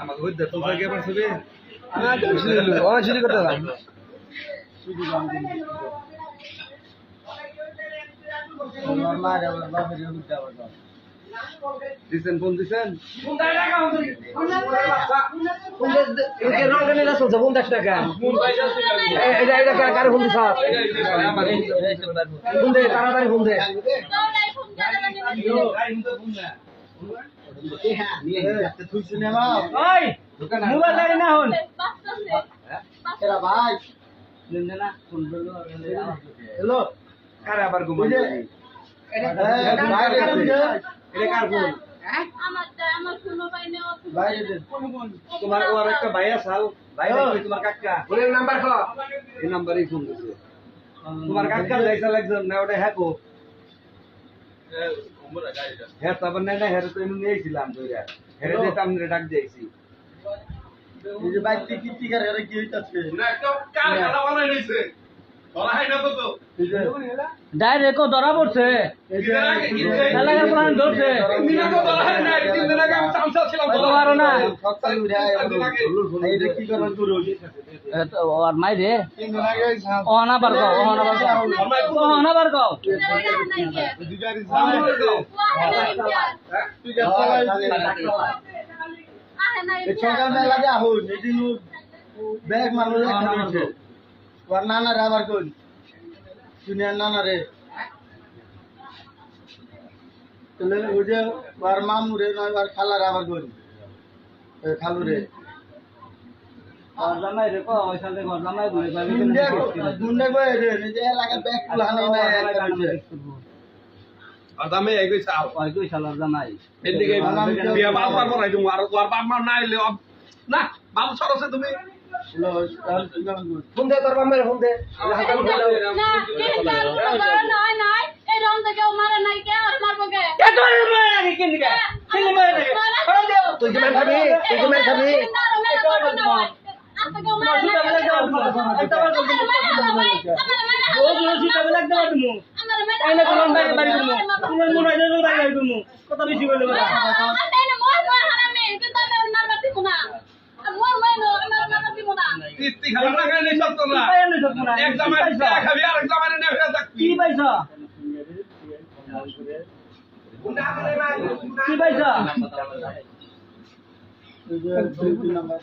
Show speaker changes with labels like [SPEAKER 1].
[SPEAKER 1] আমাকে হইতে তো ভাই কেমন ছবি
[SPEAKER 2] না তো শুরু ও শুরু করতে দাও শুরু গান নরমাল আর বাবা রে উঠতে হবে
[SPEAKER 1] দিছেন ফোন দিছেন
[SPEAKER 2] একে রং কেন না চলছে 50 টাকা এটা কারে ফোন দিছ ফোন দে তাড়াতাড়ি ফোন দে মোবাইল লাগে না হন ভাই হ্যালো
[SPEAKER 1] কারে আবার ঘুমাই
[SPEAKER 2] এটা কার ফোন
[SPEAKER 1] তোমার ওর একটা ভাই আছে ভাই দেখি তোমার কাকা
[SPEAKER 2] ফোনের নাম্বার কো
[SPEAKER 1] এই নাম্বারেই ফোন দিছে তোমার কাকা যাইছা লাগজন না ওটা হ্যাকো হ্যাঁ তারপর না হেরে তো এমনি নিয়েছিলাম দুইটা হেরে দিতে আমি ডাক দিয়েছি
[SPEAKER 2] এই যে বাইক টিকিট টিকার এর কি হইতাছে
[SPEAKER 1] না একটা কার খাতা বানাই নিছে ধরা হয় না তো
[SPEAKER 3] ডাইরেক্ট ধরা পড়ছে এলাকার প্রাণ ধরছে
[SPEAKER 1] দিন আগে ধরা হয় না 3 দিন আগে আমি চামচা ছিলাম
[SPEAKER 3] ধরা পারো না
[SPEAKER 2] সকালে উঠে এই যে কি করন তুই
[SPEAKER 3] আর মাই রে
[SPEAKER 2] 3 দিন আগে
[SPEAKER 3] অহনা বার কও অহনা বার কও
[SPEAKER 2] দিগারি সামনে তুই যা চালাই এই সকালে লাগে আহুন এদিন ব্যাগ মারলো একটা হইছে ওর নানা রে আবার কোন শুনিয়া নানা রে চলে ওজে ওর মামু রে নয় ওর খালা রে আবার কোন খালু রে
[SPEAKER 3] আর জামাই রে কো ওই সাথে ঘর জামাই ঘুরে যাবে
[SPEAKER 2] গুন্ডে কই রে নিজে লাগা ব্যাগ কুলানি না একটা হইছে
[SPEAKER 1] আর দামে এই কইছা
[SPEAKER 3] ওই কই শালার জামাই
[SPEAKER 1] এদিকে বিয়া বাপ পারবো না তুমি আর তোর বাপ মা না এলে না বাপ সরছে তুমি
[SPEAKER 2] ফোন দে তোর বামের ফোন দে হাতাল দে
[SPEAKER 4] না নাই নাই এই রং থেকে মারা নাই কে আর মারবো কে
[SPEAKER 3] এত মার লাগে কেন দিকে কেন মার লাগে করে দাও
[SPEAKER 2] তুই কি খাবি
[SPEAKER 4] আপনি কেউ মারা নাই
[SPEAKER 3] একটা বার করতে ও জোসি তবে লাগতে পারবো
[SPEAKER 4] আমার মেয়ে
[SPEAKER 3] আইনা কোন বাড়ি বাড়ি দিমু তোমার মনে হয় যে বাড়ি দিমু কথা বেশি বলে বলা
[SPEAKER 4] আতে না মই হারামে কিন্তু আমি ওর নাম দিব না মোর মেয়ে আমার নাম দিব না
[SPEAKER 1] তিতি খাবার না খাইলে সব তোমরা
[SPEAKER 3] পাই না সব না
[SPEAKER 1] এক জামাই খাবি আর এক জামাই না ফেরা থাকবি
[SPEAKER 3] কি পাইছা কি পাইছা
[SPEAKER 2] এই যে 2 নাম্বার